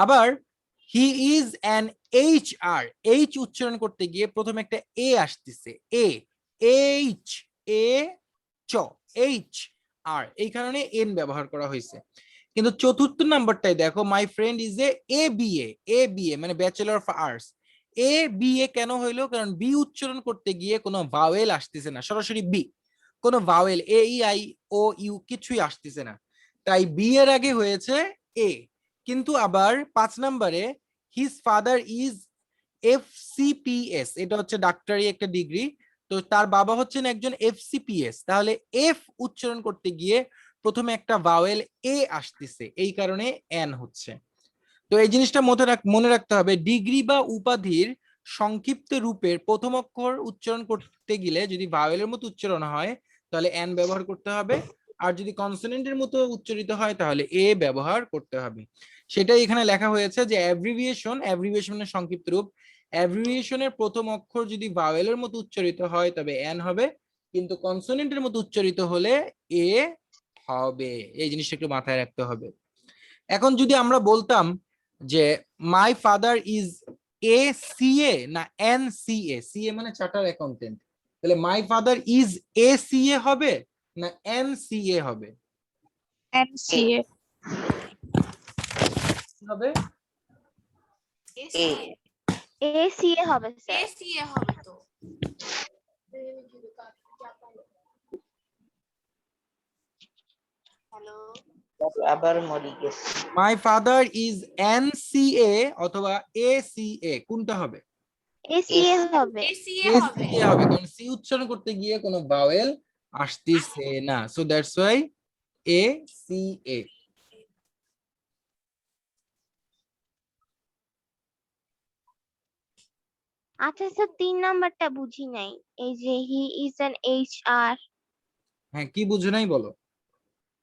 আবার he is an H R, H উচ্চারণ করতে গিয়ে প্রথমে একটা এ আসতেছে, এ, এইচ, এ চ, এইচ আর, এই কারণে এন ব্যবহার করা হয়েছে। কিন্তু চতুর্থ নাম্বারটাই দেখো, my friend is a B A, A B A মানে bachelor of arts. A B A কেন হইলো? কারণ বি উচ্চারণ করতে গিয়ে কোনো ভাওয়েল আসতেছে না, সরাসরি বি, কোনো vowel A E I O U কিছুই আসতেছে না, তাই বি এর আগে হয়েছে এ। কিন্তু আবার 5 নম্বরে হিজ ফাদার ইজ এফসিপিএস, এটা হচ্ছে ডাক্তারি একটা ডিগ্রি, তো তার বাবা হচ্ছেন একজন এফসিপিএস, তাহলে এফ উচ্চারণ করতে গিয়ে প্রথমে একটা ভাওয়েল এ আসতেছে, এই কারণে এন হচ্ছে। তো এই জিনিসটা মনে রাখতে হবে, ডিগ্রি বা উপাধির সংক্ষিপ্ত রূপের প্রথম অক্ষর উচ্চারণ করতে গেলে যদি ভাওয়েলের মতো উচ্চারণ হয় তাহলে এন ব্যবহার করতে হবে, আর যদি কনসোনেন্টের মতো উচ্চারিত হয় তাহলে এ ব্যবহার করতে হবে। সেটাই এখানে লেখা হয়েছে যে অ্যাব্রিভিয়েশন, অ্যাব্রিভিয়েশনের সংক্ষিপ্ত রূপ, অ্যাব্রিভিয়েশনের প্রথম অক্ষর যদি ভাওয়েলের মতো উচ্চারিত হয় তবে এন হবে, কিন্তু কনসোনেন্টের মতো উচ্চারিত হলে এ হবে। এই জিনিসটা একটু মাথায় রাখতে হবে। এখন যদি আমরা বলতাম যে my father is a CA না এন সিএ, সিএ মানে চার্টার অ্যাকাউন্টেন্ট, তাহলে my father is a CA হবে না এন সিএ হবে? NCA হবে ACA হবে স্যার। ACA হবে তো। হ্যালো, আবার মরি গেছে। My father is an CA অথবা এ সিএ, কোনটা হবে? ACA হবে। ACA হবে। এ হবে, কারণ সি উচ্চারণ করতে গিয়ে কোনো ভাওয়েল আসতেছে না, so that's why a C A. আচ্ছা স্যার 3 নাম্বারটা বুঝি নাই, এই যে হি ইজ অ্যান HR, হ্যাঁ, কি বুঝো নাই বলো?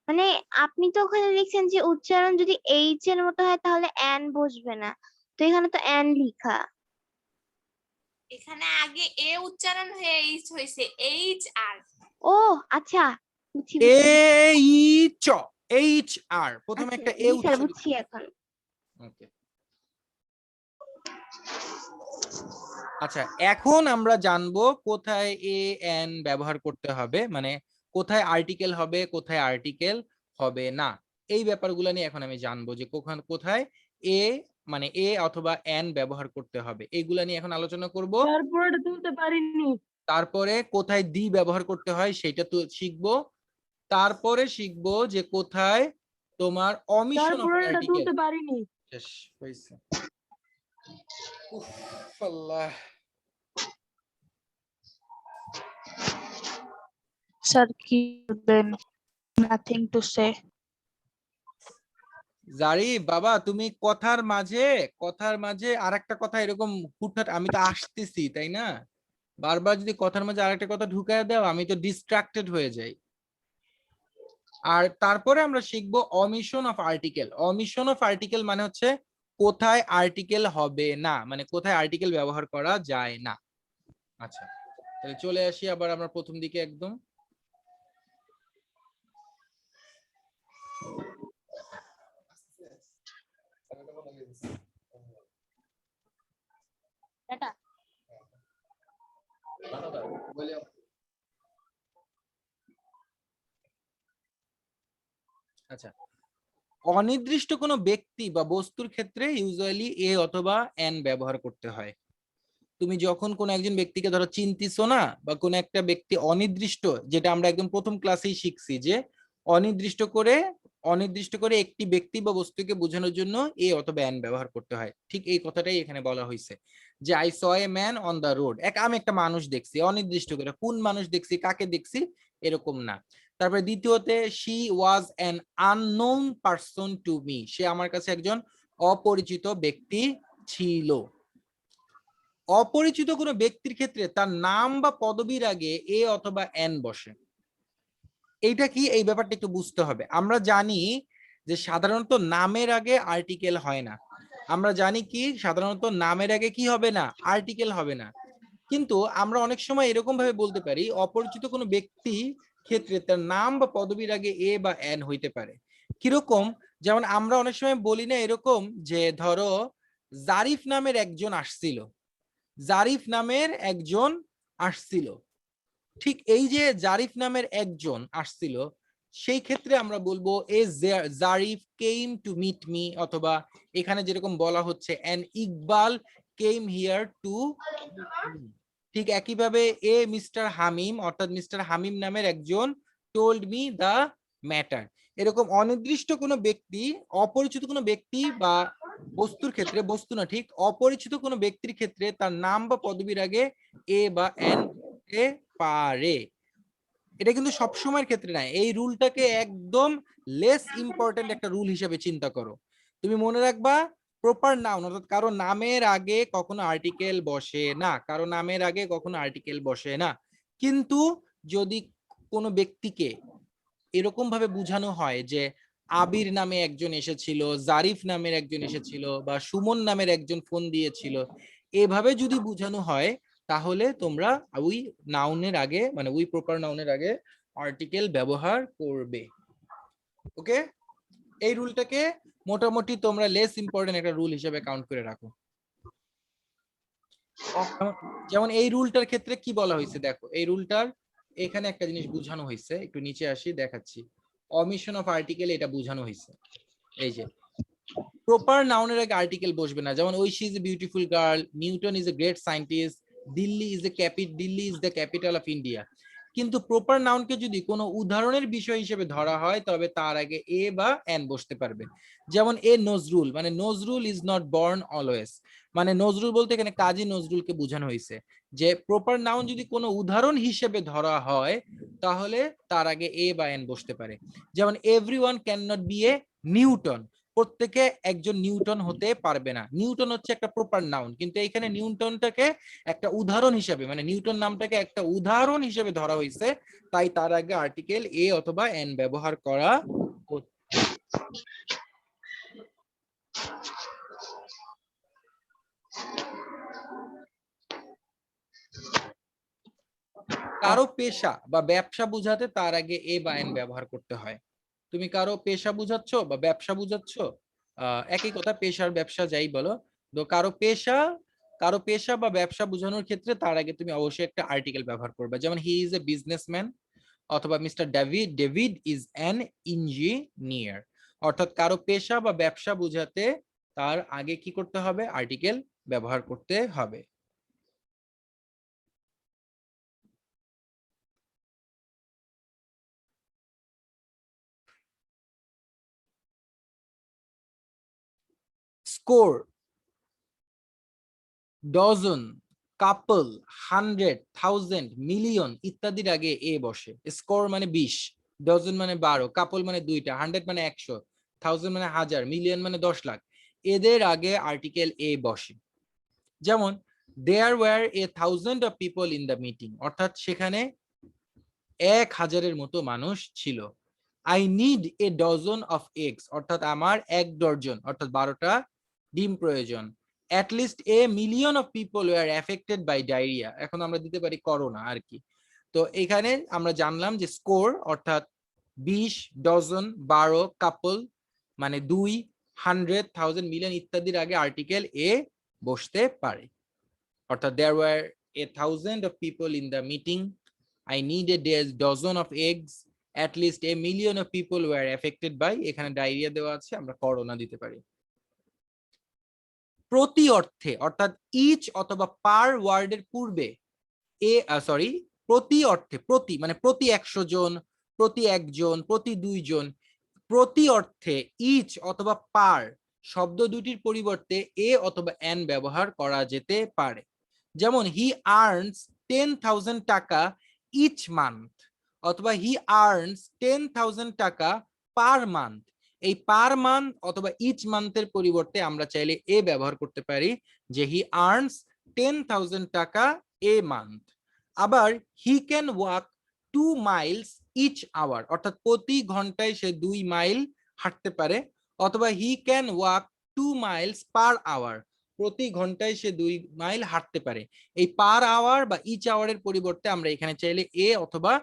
মানে আপনি তো ওখানে লিখছেন যে উচ্চারণ যদি এইচ এর মতো হয় তাহলে অ্যান বসবে না, তো এখানে তো অ্যান লিখা। এখানে আগে এ উচ্চারণ হয়ে এইচ হইছে, এইচ আর। ও আচ্ছা বুঝছি এ বুঝছি। ই চ, এইচ আর, প্রথমে আচ্ছা একটা এ জি স্যার উচ্চারিত। বুঝছি এখন। ওকে, আচ্ছা এখন আমরা জানবো কোথায় এ এন ব্যবহার করতে হবে, মানে কোথায় আর্টিকেল হবে কোথায় আর্টিকেল হবে না, এই ব্যাপারগুলো নিয়ে এখন আমি জানবো যে কোথায় এ মানে এ অথবা এন ব্যবহার করতে হবে, এইগুলা নিয়ে এখন আলোচনা করব। তারপরে তুলতে পারিনি। তারপরে কোথায় দি ব্যবহার করতে হয় সেটা তো শিখবো। তারপরে শিখবো যে কোথায় তোমার অমিশন অফ তারপরে আর্টিকেল। তুলতে পারিনি। শেষ হয়েছে। উফ, আল্লাহ। স্যার কি বলবেন? Nothing to say. জারি বাবা, তুমি কথার মাঝে আরেকটা কথা এরকম হুটহাট, আমি তো আসতেছি তাই না, বারবার যদি কথার মাঝে আরেকটা কথা ঢুকায় দাও আমি তো ডিস্ট্রাক্টেড হয়ে যাই। আর তারপরে আমরা শিখবো omission of article. Omission of article মানে হচ্ছে কোথায় আর্টিকেল হবে না, মানে কোথায় আর্টিকেল ব্যবহার করা যায় না। আচ্ছা, তাহলে চলে আসি আবার আমরা প্রথম দিকে একদম। আচ্ছা, অনির্দিষ্ট কোনো ব্যক্তি বা বস্তুর ক্ষেত্রে ইউজুয়ালি এ অথবা এন ব্যবহার করতে হয়। তুমি যখন কোন একজন ব্যক্তিকে ধরো চিনতিছো না, বা কোন একটা ব্যক্তি অনির্দিষ্ট, যেটা আমরা একদম প্রথম ক্লাসেই শিখছি যে অনির্দিষ্ট করে একটি ব্যক্তি বা বস্তুকে বোঝানোর জন্য এ অথবা এন ব্যবহার করতে হয়, ঠিক এই কথাটাই এখানে বলা হয়েছে যে I saw a man on the road, আমি একটা মানুষ দেখছি, অনির্দিষ্ট করে কোন মানুষ দেখছি কাকে দেখছি এরকম না। তারপরে দ্বিতীয়তে she was an unknown person to me, সে আমার কাছে একজন অপরিচিত ব্যক্তি ছিল। অপরিচিত কোনো ব্যক্তির ক্ষেত্রে তার নাম বা পদবীর আগে এ অথবা এন বসে। এইটা কি, এই ব্যাপারটা একটু বুঝতে হবে। আমরা জানি যে সাধারণত নামের আগে আর্টিকেল হয় না, আমরা জানি কি সাধারণত নামের আগে কি হবে না, আর্টিকেল হবে না, কিন্তু আমরা অনেক সময় এরকম ভাবে বলতে পারি অপরিচিত কোনো ব্যক্তি ক্ষেত্রে তার নাম বা পদবীর আগে এ বা এন হইতে পারে। কিরকম, যেমন আমরা অনেক সময় বলি না এরকম যে ধরো জারিফ নামের একজন আসছিল, জারিফ নামের একজন আসছিল, ঠিক এই যে জারিফ নামের একজন আসছিল সেই ক্ষেত্রে আমরা বলবো a Zarif came to meet me, অথবা এখানে যেরকম বলা হচ্ছে an Iqbal came here too, ঠিক একইভাবে এ মিস্টার হামিম অর্থাৎ মিস্টার হামিম নামের একজন টোল্ড মি দা ম্যাটার। এরকম অনির্দিষ্ট কোনো ব্যক্তি, অপরিচিত কোনো ব্যক্তি বা বস্তুর ক্ষেত্রে, বস্তু না ঠিক অপরিচিত কোনো ব্যক্তির ক্ষেত্রে তার নাম বা পদবীর আগে এ বা এন বসতে পারে। এটা কিন্তু সবসময়ের ক্ষেত্রে নাই, এই রুলটাকে একদম লেস ইম্পর্টেন্ট একটা রুল হিসেবে চিন্তা করো। তুমি মনে রাখবা প্রপার নাউন অর্থাৎ কারো নামের আগে কখনো আর্টিকেল বসে না, কারো নামের আগে কখনো আর্টিকেল বসে না। কিন্তু যদি কোনো ব্যক্তিকে এরকম ভাবে বোঝানো হয় যে আবির নামে একজন এসেছিল, জারিফ নামের একজন এসেছিল, বা সুমন নামের একজন ফোন দিয়েছিল, এভাবে যদি বোঝানো হয় তাহলে তোমরা ওই নাউনের আগে মানে ওই প্রপার নাউনের আগে আর্টিকেল ব্যবহার করবে। ওকে, এই রুলটাকে মোটামুটি তোমরা লেস ইম্পর্টেন্ট একটা রুল হিসেবে কাউন্ট করে রাখো। যেমন এই রুলটার ক্ষেত্রে কি বলা হয়েছে দেখো, এই রুলটার এখানে একটা জিনিস বোঝানো হয়েছে, একটু নিচে আসি দেখাচ্ছি। অমিশন অফ আর্টিকেল এটা বোঝানো হয়েছে, এই যে প্রপার নাউনের আগে আর্টিকেল বসবে না। যেমন Aishi is a beautiful girl, Newton is a great scientist, Delhi is the capital of India. কিন্তু প্রপার নাউনকে যদি কোনো উদাহরণের বিষয় হিসেবে ধরা হয় তবে তার আগে এ বা এন বসতে পারবে। যেমন এ নজরুল, মানে Nazrul is not born always, মানে নজরুল বলতে এখানে কাজী নজরুলকে বোঝানো হয়েছে। যে প্রপার নাউন যদি কোনো উদাহরণ হিসেবে ধরা হয় তাহলে তার আগে এ বা এন বসতে পারে। যেমন everyone can not be a Newton, প্রত্যেকে একজন নিউটন হতে পারবে না। নিউটন হচ্ছে একটা প্রপার নাউন, কিন্তু এখানে নিউটনটাকে একটা উদাহরণ হিসেবে, মানে নিউটন নামটাকে একটা উদাহরণ হিসেবে ধরা হয়েছে, তাই তার আগে আর্টিকেল এ অথবা এন ব্যবহার করা হচ্ছে। কারো পেশা বা ব্যবসা বুঝাতে তার আগে এ বা এন ব্যবহার করতে হয়। তুমি কারো পেশা বুঝাচ্ছ বা ব্যবসা বুঝাচ্ছ, একই কথা, পেশার ব্যবসা যাই বলো, তো কারো পেশা বা ব্যবসা বোঝানোর ক্ষেত্রে তার আগে তুমি অবশ্যই একটা আর্টিকেল ব্যবহার করবে। যেমন হি ইজ এ বিজনেসম্যান অথবা mister David is an engineer. অর্থাৎ কারো পেশা বা ব্যবসা বোঝাতে তার আগে কি করতে হবে, আর্টিকেল ব্যবহার করতে হবে। স্কোর, ডজন, কাপল, 100, 1000, মিলিয়ন ইত্যাদির আগে এ বসে। স্কোর মানে 20, ডজন মানে 12, কাপল মানে 2টা, 100 মানে 100, 1000 মানে 1000, মিলিয়ন মানে 10 লাখ, এদের আগে আর্টিকেল এ বসে। যেমন there were 1000 of people in the meeting, অর্থাৎ সেখানে 1000-এর মতো মানুষ ছিল। I need a dozen of eggs, অর্থাৎ আমার 1 ডজন অর্থাৎ 12টা ডিম প্রয়োজন। at least a million of people were affected by diarrhea, এখন আমরা দিতে পারি করোনা আর কি। তো এখানে আমরা জানলাম যে স্কোর অর্থাৎ 20, ডজন, 12, কাপল মানে 2, 100, 1000, মিলিয়ন ইত্যাদির আগে আর্টিকেল এ বসতে পারে। অর্থাৎ there were 1000 of people in the meeting, I needed a dozen of eggs, at least a million of people were affected by, এখানে ডায়রিয়া দেওয়া আছে, আমরা করোনা দিতে পারি। প্রতি অর্থে অর্থাৎ ইচ অথবা পার ওয়ার্ডের পূর্বে প্রতি অর্থে, প্রতি মানে প্রতি 100 জন, প্রতি 1 জন, প্রতি 2 জন, প্রতি অর্থে ইচ অথবা পার শব্দ দুটির পরিবর্তে এ অথবা এন ব্যবহার করা যেতে পারে। যেমন হি আর্নস 10,000 টাকা ইচ মান্থ, অথবা হি আর্নস 10,000 টাকা পার মান্থ। এই পার মান্থ অথবা ইচ মান্থের পরিবর্তে আমরা চাইলে এ ব্যবহার করতে পারি যে হি আর্নস 10,000 টাকা এ মান্থ। আবার he can walk 2 miles each hour, অর্থাৎ প্রতি ঘন্টায় সে 2 মাইল হাঁটতে পারে। অথবা he can walk 2 miles per hour, প্রতি ঘন্টায় সে 2 মাইল হাঁটতে পারে। এই পার আওয়ার বা ইচ আওয়ারের পরিবর্তে আমরা এখানে চাইলে এ অথবা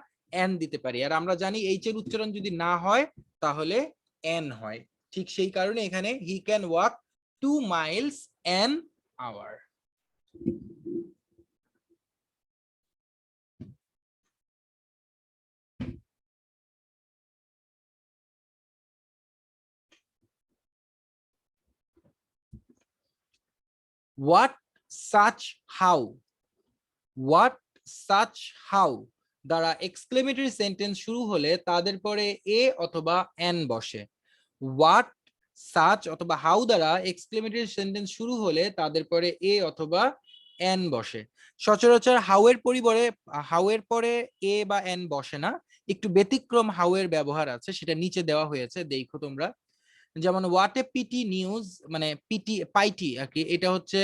এন দিতে পারি। আর আমরা জানি এইচ এর উচ্চারণ যদি না হয় তাহলে এন হয়। ঠিক সেই কারণে এখানে হি can walk 2 miles an hour. What such how, what such how দ্বারা এক্সক্লেমেটরি সেন্টেন্স শুরু হলে তাদের পরে এ অথবা এন বসে। হোয়াট সাচ অথবা হাউ দ্বারা এক্সক্লেমেটরি সেন্টেন্স শুরু হলে তাদের পরে এ অথবা এন বসে। সচরাচর হাউ এর পরে এ বা এন বসে না, একটু ব্যতিক্রম হাউ এর ব্যবহার আছে, সেটা নিচে দেওয়া হয়েছে, দেখো তোমরা। যেমন হোয়াট এ পিটি নিউজ, মানে পিটি পাইটি আর কি, এটা হচ্ছে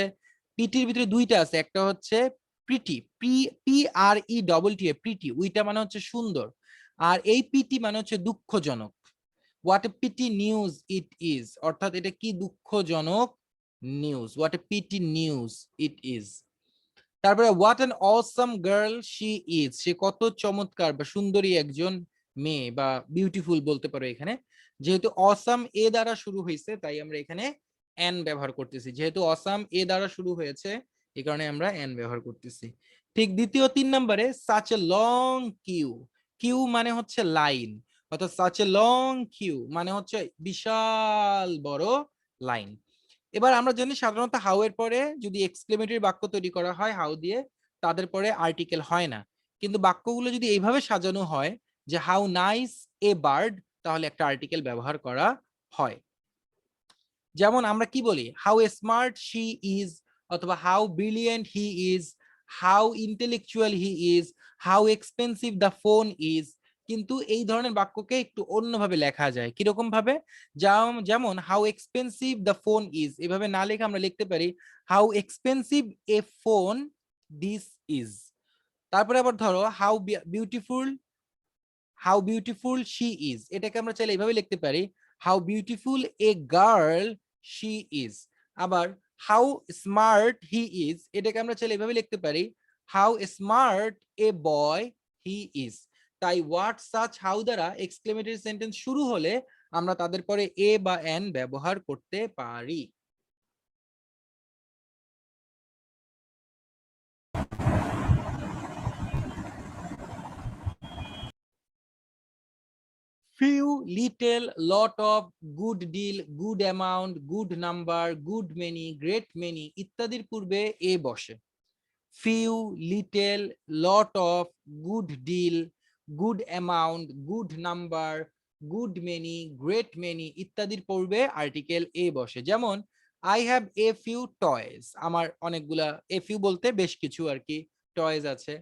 পিটির ভিতরে দুইটা আছে, একটা হচ্ছে pretty, P R E double T এ, প্রিটি, ওইটা মানে হচ্ছে সুন্দর, আর এই পিটি মানে হচ্ছে দুঃখজনক। What a pity news it is, অর্থাৎ এটা কি দুঃখজনক news, what a pity news it is. তারপরে what an awesome girl she is, সে কত চমৎকার বা সুন্দরী একজন মেয়ে বা বিউটিফুল বলতে পারো এখানে। যেহেতু অসাম এ দ্বারা শুরু হয়েছে তাই আমরা এখানে এন ব্যবহার করতেছি, যেহেতু অসাম এ দ্বারা শুরু হয়েছে এই কারণে আমরা এন ব্যবহার করতেছি। ঠিক দ্বিতীয় 3 নম্বরে such a long queue, queue মানে হচ্ছে লাইন, অর্থাৎ সাচ এ লং কিউ মানে হচ্ছে বিশাল বড় লাইন। এবার আমরা জানি সাধারণত হাউ এর পরে যদি এক্সক্লেমেটরি বাক্য তৈরি করা হয় হাউ দিয়ে, তাদের পরে আর্টিকেল হয় না, কিন্তু বাক্যগুলো যদি এইভাবে সাজানো হয় যে হাউ নাইস এ বার্ড, তাহলে একটা আর্টিকেল ব্যবহার করা হয়। যেমন আমরা কি বলি, হাউ স্মার্ট শি ইজ, অথবা how brilliant he is, how intellectual he is, how expensive the phone is. কিন্তু এই ধরনের বাক্যকে একটু অন্যভাবে লেখা যায়, কিরকম ভাবে, যেমন how expensive the phone is, এভাবে না লেখে আমরা লিখতে পারি how expensive A phone this is. তারপরে আবার ধরো হাউ বিউটিফুল শি ইজ, এটাকে আমরা চাইলে এইভাবে লিখতে পারি how beautiful a girl she is. আবার হাউ স্মার্ট হি ইজ, এটাকে আমরা চাইলে এইভাবে লিখতে পারি how smart A boy he is. তাই হোয়াট সাচ হাউ দ্বারা এক্সক্লেমেটরি সেন্টেন্স শুরু হলে আমরা তাদের পরে এ বা এন ব্যবহার করতে পারি। few, little, lot of, good deal, good amount, good number, good many, great many ইত্যাদির পূর্বে এ বসে। few, little, lot of, good deal, good amount, good number, good many, great many ইত্যাদির পূর্বে আর্টিকেল এ বসে। যেমন I have a few toys, আমার অনেকগুলা, a few বলতে বেশ কিছু আর কি টয়েস আছে।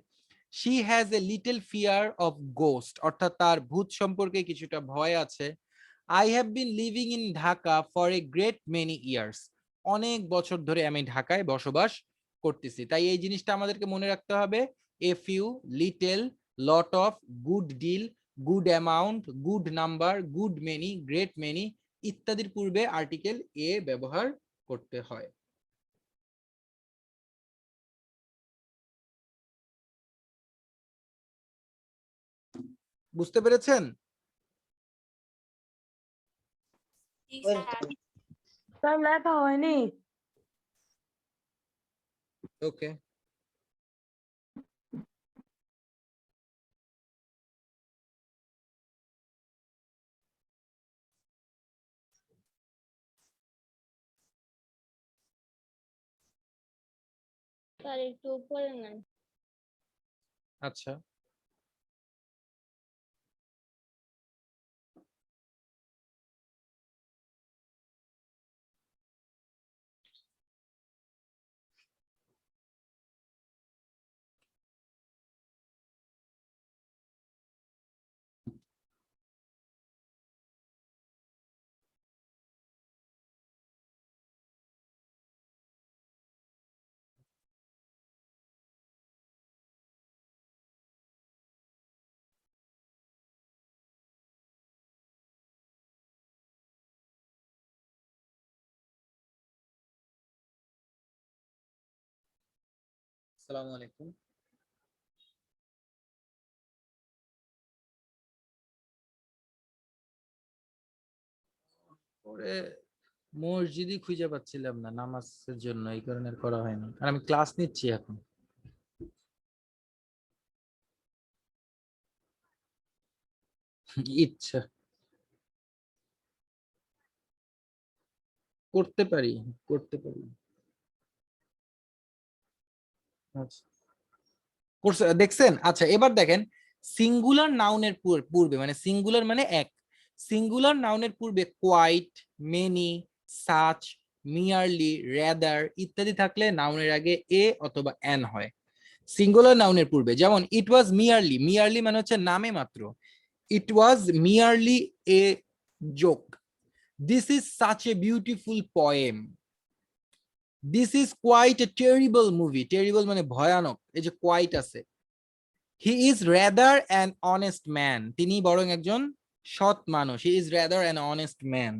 she has a little fear of ghost, অর্থাৎ তার ভূত সম্পর্কে কিছুটা ভয় আছে। I have been living in Dhaka for a great many years, অনেক বছর ধরে আমি ঢাকায় বসবাস করতেছি। তাই এই জিনিসটা আমাদেরকে মনে রাখতে হবে, a few, little, lot of, good deal, good amount, good number, good many, great many ইত্যাদির পূর্বে আর্টিকেল এ ব্যবহার করতে হয়। বুঝতে পেরেছেন? জি স্যার। স্যার লেখা হয়নি। ওকে, স্যার একটু উপরে নেন। আচ্ছা। আসসালামু আলাইকুম। পরে মসজিদই খুঁজে পাচ্ছিলাম না নামাজের জন্য, এই কারণে আর করা হয়নি। আর আমি ক্লাস নিচ্ছি এখন। ইচ্ছা করতে পারি, করতে পারি। আচ্ছা, দেখছেন? আচ্ছা, এবার দেখেন সিঙ্গুলার নাউনের পূর্বে, মানে সিঙ্গুলার মানে এক, সিঙ্গুলার নাউনের পূর্বে quite, many, such, merely, rather ইত্যাদি থাকলে নাউনের আগে এ অথবা এন হয়। সিঙ্গুলার নাউনের পূর্বে, যেমন ইট ওয়াজ মিয়ারলি, মিয়ারলি মানে হচ্ছে নামে মাত্র, it was merely a joke, this is such a beautiful poem, this is quite a terrible movie, terrible মানে ভয়ানক, এই যে কোয়াইট আছে। He is rather an honest man, তিনি বরং একজন সৎ মানুষ, he is rather an honest man,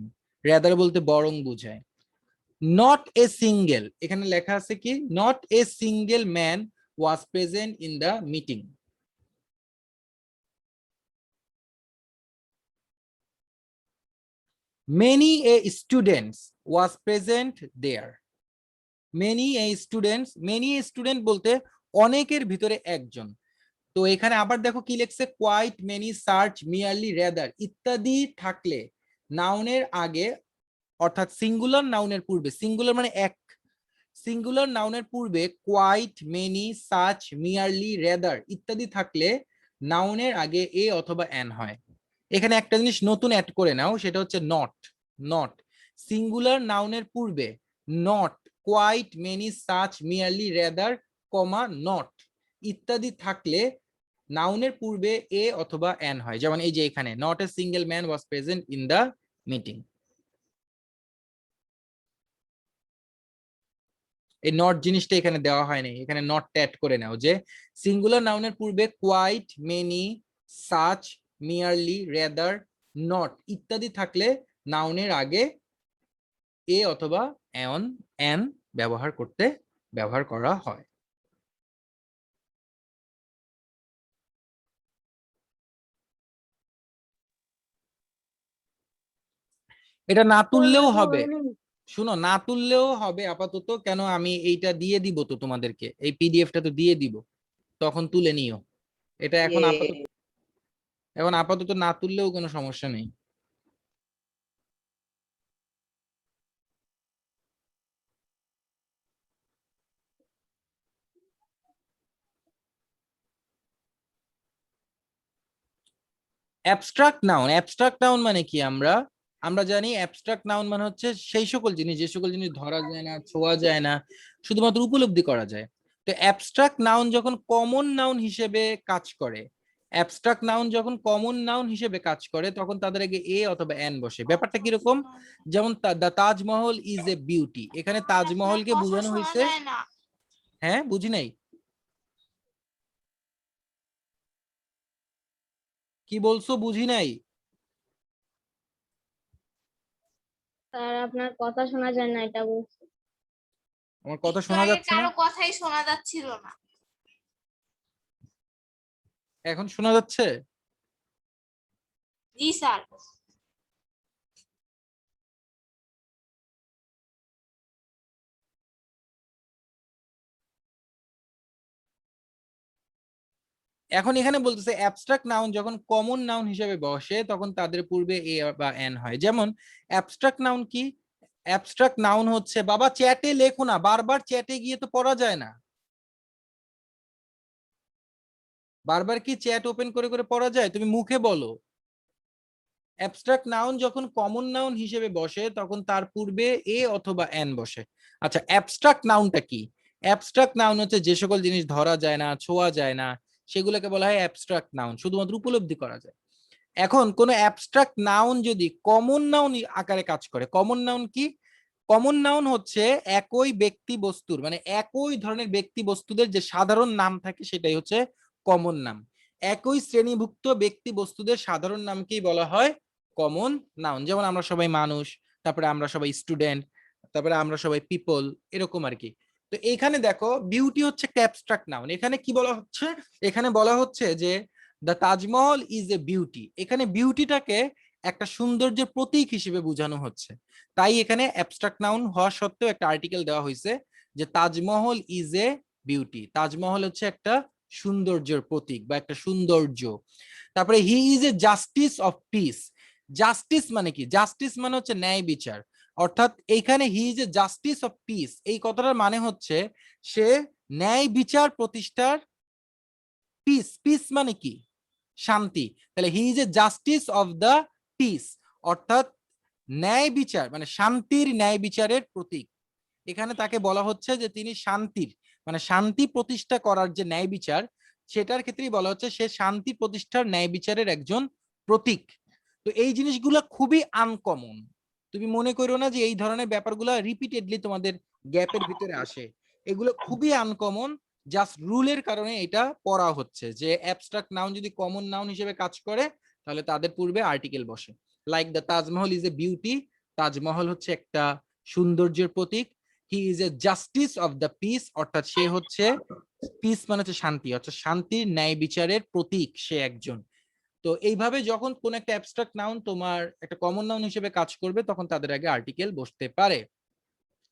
rather বলতে বরং বোঝায়। নট এ সিঙ্গেল, এখানে লেখা আছে কি, not a single man was present in the meeting. Many a students was present there, many a students, many student বলতে অনেকের ভিতরে একজন। তো এখানে আবার দেখো কি লিখছে, কোয়াইট, মেনি, সার্চ, মিয়ারলি, রেদার ইত্যাদি থাকলে নাউনের আগে, অর্থাৎ সিঙ্গুলার নাউনের পূর্বে, সিঙ্গুলার মানে এক, সিঙ্গুলার নাউনের পূর্বে কোয়াইট, মেনি, সার্চ, মিয়ারলি, রেদার ইত্যাদি থাকলে নাউনের আগে এ অথবা এন হয়। এখানে একটা জিনিস নতুন অ্যাড করে নাও, সেটা হচ্ছে নট। নট সিঙ্গুলার নাউনের পূর্বে not, quite, many, such, merely, rather, comma not ইত্যাদি থাকলে নাউনের পূর্বে এ অথবা এন হয়। যেমন এই যে এখানে, not a single man was present in the meeting. এই নট জিনিসটা এখানে দেওয়া হয়নি, এখানে নট অ্যাড করে নাও, যে সিঙ্গুলার নাউনের পূর্বে quite, many, such, merely, rather, not ইত্যাদি থাকলে নাউনের আগে এ অথবা এন ব্যবহার করা হয়। এটা না তুললেও হবে, শুনো, না তুললেও হবে আপাতত, কেন আমি এইটা দিয়ে দিব তো তোমাদেরকে, এই পিডিএফটা তো দিয়ে দিব, তখন তুলে নিও। এটা এখন আপাতত না তুললেও কোনো সমস্যা নেই। অ্যাবস্ট্রাক্ট নাউন, অ্যাবস্ট্রাক্ট নাউন মানে কি, আমরা জানি অ্যাবস্ট্রাক্ট নাউন মানে হচ্ছে সেই সকল জিনিস, যে সকল জিনিস ধরা যায় না, ছোঁয়া যায় না, শুধুমাত্র উপলব্ধি করা যায়। তো অ্যাবস্ট্রাক্ট নাউন যখন কমন নাউন হিসেবে কাজ করে, অ্যাবস্ট্রাক্ট নাউন যখন কমন নাউন হিসেবে কাজ করে, তখন তাদের আগে এ অথবা এন বসে। ব্যাপারটা কিরকম, যেমন the Taj Mahal is a beauty, এখানে তাজমহলকে কথা বোঝানো শোনা হয়েছে। যায় না। হ্যাঁ, বুঝি নাই, কি বলছো, বুঝি নাই। স্যার আপনার কথা শোনা যায় না, এটা বলছি। আমার কথা একটু শোনা আগে যাচ্ছে না? কারো কথাই শোনা যাচ্ছিল না। এখন শোনা যাচ্ছে? জি স্যার। এখন এখানে বলতেছে অ্যাবস্ট্রাক্ট নাউন যখন কমন নাউন হিসেবে বসে, তখন তাদের পূর্বে এ বা এন হয়। যেমন অ্যাবস্ট্রাক্ট নাউন কি, অ্যাবস্ট্রাক্ট নাউন হচ্ছে, বাবা চ্যাটে লেখো না, বারবার চ্যাটে গিয়ে তো পড়া যায় না, বারবার কি চ্যাট ওপেন করে করে পড়া যায়, তুমি মুখে বলো। অ্যাবস্ট্রাক্ট নাউন যখন কমন নাউন হিসেবে বসে, তখন তার পূর্বে এ অথবা এন বসে। আচ্ছা, অ্যাবস্ট্রাক্ট নাউনটা কি? অ্যাবস্ট্রাক্ট নাউন হচ্ছে যে সকল জিনিস ধরা যায় না, ছোঁয়া যায় না, সেগুলোকে বলা হয় অ্যাবস্ট্রাক্ট নাউন, শুধুমাত্র উপলব্ধি করা যায়। এখন কোন অ্যাবস্ট্রাক্ট নাউন যদি কমন নাউন আকারে কাজ করে, কমন নাউন কি, কমন নাউন হচ্ছে একই ব্যক্তি বস্তুর, মানে একই ধরনের ব্যক্তি বস্তুদের যে সাধারণ নাম থাকে, সেটাই হচ্ছে কমন নাম। একই শ্রেণীভুক্ত ব্যক্তি বস্তুদের সাধারণ নামকেই বলা হয় কমন নাউন। যেমন আমরা সবাই মানুষ, তারপরে আমরা সবাই স্টুডেন্ট, তারপরে আমরা সবাই পিপল, এরকম আর কি। তো এখানে দেখো বিউটি হচ্ছে একটা অ্যাবস্ট্রাক্ট নাউন। এখানে কি বলা হচ্ছে, এখানে বলা হচ্ছে যে the Taj Mahal is a beauty, এখানে বিউটিটাকে একটা সৌন্দর্যের প্রতীক হিসেবে বোঝানো হচ্ছে। তাই এখানে অ্যাবস্ট্রাক্ট নাউন হওয়া সত্ত্বেও একটা আর্টিকেল দেওয়া হয়েছে যে Taj Mahal is a beauty, Taj Mahal হচ্ছে একটা সৌন্দর্যের প্রতীক বা একটা সৌন্দর্য। তারপরে হি is a justice of piece, justice মানে কি? জাস্টিস মানে হচ্ছে ন্যায় বিচার, অর্থাৎ এইখানে হি is a justice of piece, এই কথাটার মানে হচ্ছে সে ন্যায় বিচার প্রতিষ্ঠার, পিস, পিস মানে কি? শান্তি। তাহলে হি is a justice of the peace, অর্থাৎ ন্যায় বিচার মানে শান্তির, ন্যায় বিচারের প্রতীক। এখানে তাকে বলা হচ্ছে যে তিনি শান্তির মানে শান্তি প্রতিষ্ঠা করার যে ন্যায় বিচার, সেটার ক্ষেত্রেই বলা হচ্ছে সে শান্তি প্রতিষ্ঠার ন্যায় বিচারের একজন প্রতীক। তো এই জিনিসগুলো খুবই আনকমন, তুমি মনে করো না যে এই ধরনের ব্যাপারগুলো রিপিটেডলি তোমাদের গ্যাপের ভিতরে আসে, এগুলো খুবই আনকমন। জাস্ট রুলের কারণে এটা পড়া হচ্ছে যে অ্যাবস্ট্রাক্ট নাউন যদি কমন নাউন হিসেবে কাজ করে তাহলে তাদের পূর্বে আর্টিকেল বসে। Like the Taj Mahal is a beauty, Taj Mahal হচ্ছে একটা সৌন্দর্যের প্রতীক। He is a justice of the peace, অর্থাৎ সে হচ্ছে, পিস মানে হচ্ছে শান্তি, অর্থাৎ শান্তির ন্যায় বিচারের প্রতীক সে একজন। তো এইভাবে যখন কোন একটা অ্যাবস্ট্রাক্ট নাউন তোমার একটা কমন নাউন হিসেবে কাজ করবে তখন তাদের আগে আর্টিকেল বসতে পারে।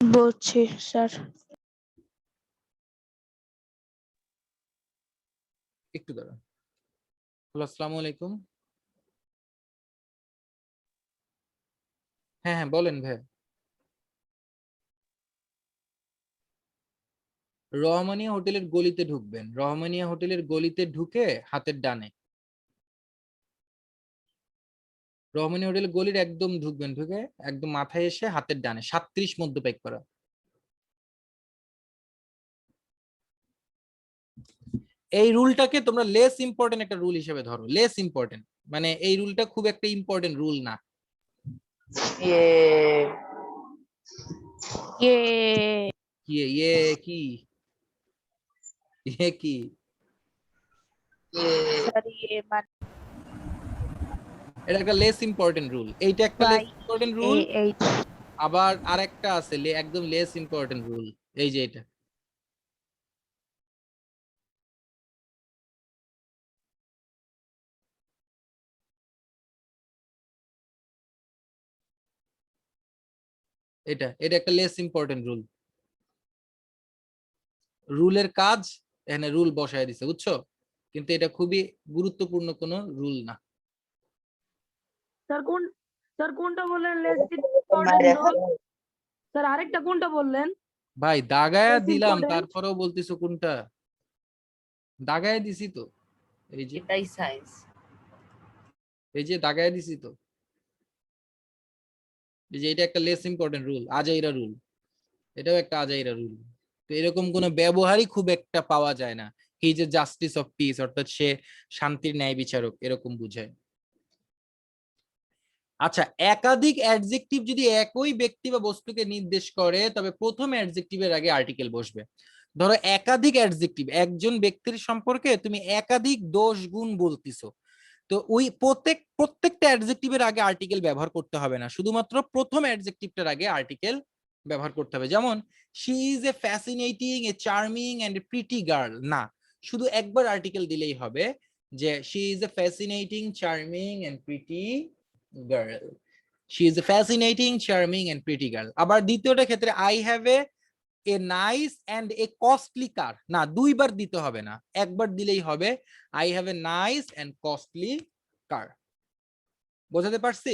বলছি স্যার। একটু দাঁড়ান। আসসালামু আলাইকুম। হ্যাঁ হ্যাঁ বলেন ভাই। রহমানিয়া হোটেলের গলিতে ঢুকবেন, রহমানিয়া হোটেলের গলিতে ঢুকে হাতের ডানে, রহমানিয়া হোটেলের গলির একদম ঢুকবেন, ঢুকে একদম মাথায় এসে হাতের ডানে 37 মধ্যপাইক করা। এই রুলটাকে তোমরা লেস ইম্পর্টেন্ট একটা রুল হিসেবে ধরো, লেস ইম্পর্টেন্ট মানে এই রুলটা খুব একটা ইম্পর্টেন্ট রুল না। ইয়ে ইয়ে ইয়ে কি ইয়ে কি ইয়ে স্যার ইয়ে মানে এটা একটা লেস ইম্পর্টেন্ট রুল, এইটা একটা লেস ইম্পর্টেন্ট রুল। এইচ আবার আরেকটা আছে একদম লেস ইম্পর্টেন্ট রুল, এই যে এটা। এটা এটা একটা লেস ইম্পর্টেন্ট রুল। রুলের কাজ এখানে রুল বসায় দিছে, বুঝছো? কিন্তু এটা খুবই গুরুত্বপূর্ণ কোনো রুল না। স্যার কোনটা বললেন লেস তোমার ইম্পর্টেন্ট এখন রুল? স্যার আরেকটা কোনটা বললেন? ভাই দাগায়া Less দিলাম, important? তারপরেও বলতেছো কোনটা? দাগায় দিছি তো, এই যে এটাই সায়েন্স। এই যে দাগায় দিছি তো, এই যে এটা একটা লেস ইম্পর্টেন্ট রুল, আজাইরা রুল, এটাও একটা আজাইরা রুল। তো এরকম কোনো ব্যবহারই খুব একটা পাওয়া যায় না। হি is a justice of piece, অর্থাৎ সে শান্তির ন্যায় বিচারক, এরকম বুঝায়। আচ্ছা, একাধিক অ্যাডজেক্টিভ যদি একই ব্যক্তি বা বস্তুকে নির্দেশ করে তবে প্রথম অ্যাডজেক্টিভের আগে আর্টিকেল বসবে। ধরো একাধিক অ্যাডজেক্টিভ, একজন ব্যক্তির সম্পর্কে তুমি একাধিক দোষ গুণ বলতিছো, তো ওই প্রত্যেকটা অ্যাডজেক্টিভের আগে আর্টিকেল ব্যবহার করতে হবে না, শুধুমাত্র প্রথম অ্যাডজেক্টিভটার আগে আর্টিকেল ব্যবহার করতে হবে। যেমন she is a fascinating, a charming and a pretty girl, না, শুধু একবার আর্টিকেল দিলেই হবে যে she is a fascinating, charming and pretty girl, she is a fascinating, charming and pretty girl. আবার দ্বিতীয়টা ক্ষেত্রে I have a nice and a costly car, না, দুইবার দিতে হবে না, একবার দিলেই হবে, I have a nice and costly car. বোঝাতে পারছি?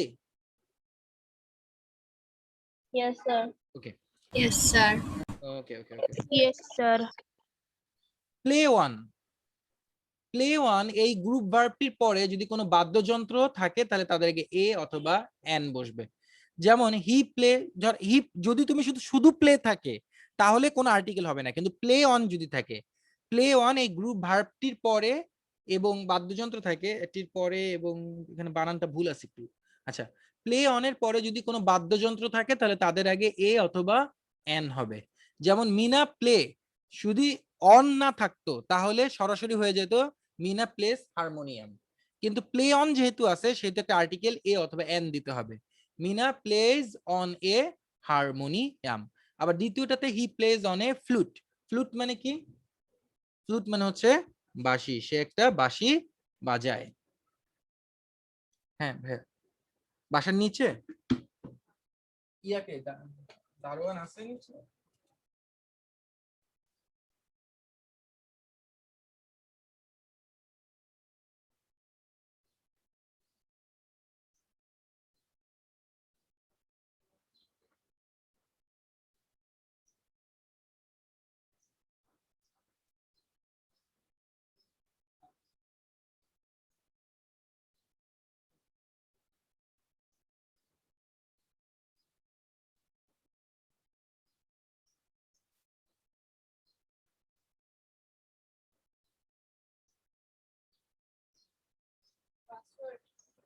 Yes, sir. Okay Yes, sir. ওকে okay okay. Yes sir. Play one, play one এই গ্রুপ ভার্বটির পরে যদি কোনো বাদ্যযন্ত্র থাকে তাহলে তাদেরকে এ অথবা এন বসবে। যেমন হি প্লে, হি যদি তুমি শুধু শুধু প্লে থাকে তাহলে কোনো আর্টিকেল হবে না, কিন্তু প্লে অন যদি থাকে, প্লে অন এই গ্রুপ ভার্বটির পরে এবং বাদ্যযন্ত্র থাকে এটির পরে, এবং এখানে বানানটা ভুল আছে একটু। আচ্ছা, প্লে অনের পরে যদি কোনো বাদ্যযন্ত্র থাকে তাহলে তাদের আগে এ অথবা এন হবে। যেমন মিনা প্লে, যদি অন না থাকতো তাহলে সরাসরি হয়ে যেত মিনা প্লেস হারমোনিয়াম, কিন্তু প্লে অন যেহেতু আছে সেহেতু একটা আর্টিকেল এ অথবা এন দিতে হবে। Meena plays on a harmonium. আবার দ্বিতীয়টাতে he plays on a flute, flute মানে কি? ফ্লুট মানে হচ্ছে বাঁশি, সে একটা বাঁশি বাজায়। হ্যাঁ ভাই। বাসার নিচে ইয়াকে দারোয়ান আছে নিচে?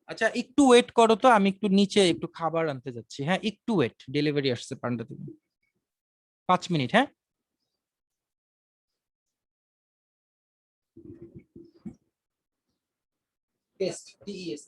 আচ্ছা একটু ওয়েট করো তো, আমি একটু নিচে একটু খাবার আনতে যাচ্ছি। হ্যাঁ একটু ওয়েট, ডেলিভারি আসছে পান্ডা থেকে। 5 মিনিট। হ্যাঁ টেস্ট টিএস।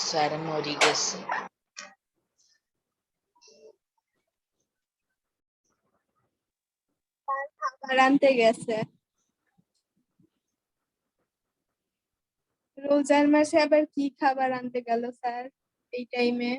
স্যার মরে গেছে। খাবার আনতে গেছে। রোজার মাসে আবার কি খাবার আনতে গেল স্যার এই টাইমে?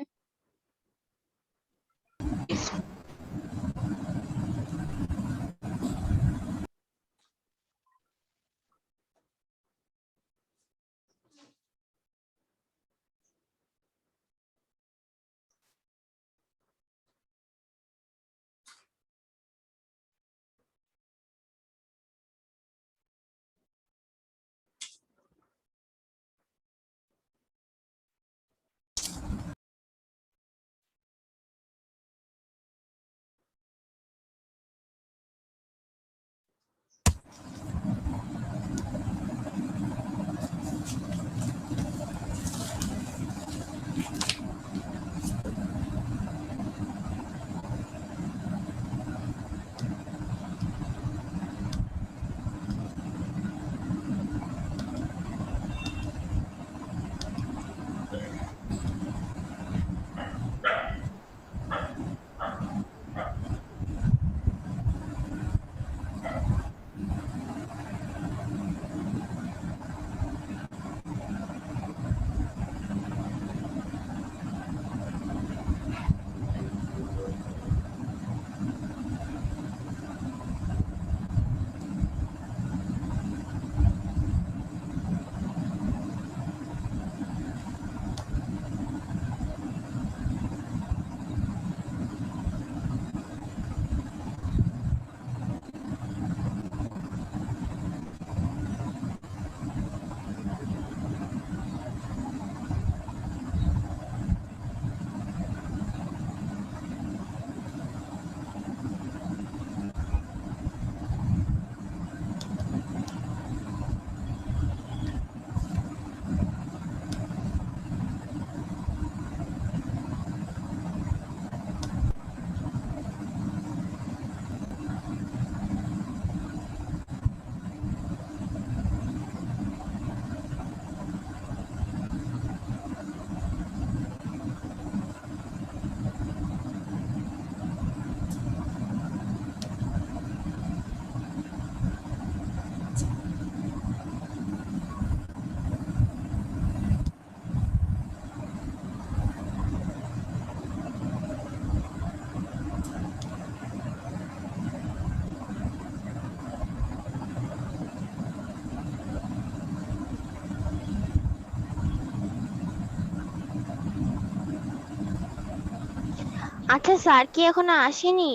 আচ্ছা স্যার কি এখনো আসেনি?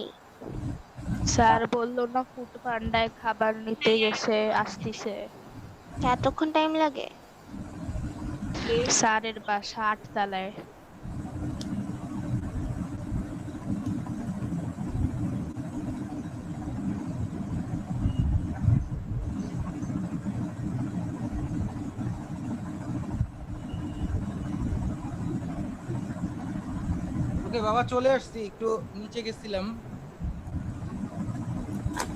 স্যার বললো না ফুড পান্ডায় খাবার নিতে গেছে, আসতিছে। এতক্ষণ টাইম লাগে? স্যারের বাসা 8 তলায়। ওকে বাবা চলে আসছি, একটু নিচে গেছিলাম।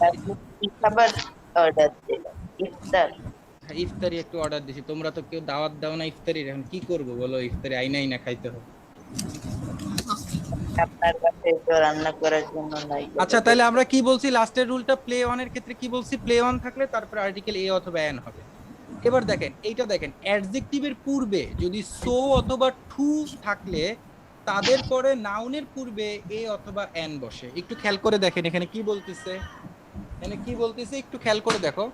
আপনি কি খাবার অর্ডার দিলেন? ইফতার। হ্যাঁ, ইফতারি একটু অর্ডার দিছি। তোমরা তো কেউ দাওয়াত দাও না ইফতারির, এখন কি করব বলো? ইফতারি আইনা আইনা খাইতে হবে। আপনার কাছে তো রান্না করার জন্য নাই। আচ্ছা তাহলে আমরা কি বলছি লাস্টের রুলটা? প্লে ওয়ান এর ক্ষেত্রে কি বলছি? প্লে ওয়ান থাকলে তারপরে আর্টিকেল এ অথবা এন হবে। এবার দেখেন এইটা দেখেন, অ্যাডজেক্টিভের পূর্বে যদি সো অথবা টু থাকলে তাদের পরে নাউনের পূর্বে এ অথবা এন বসে। একটু খেয়াল করে দেখেন এখানে কি বলতেছে, এখানে কি বলতেছে একটু খেয়াল করে দেখো।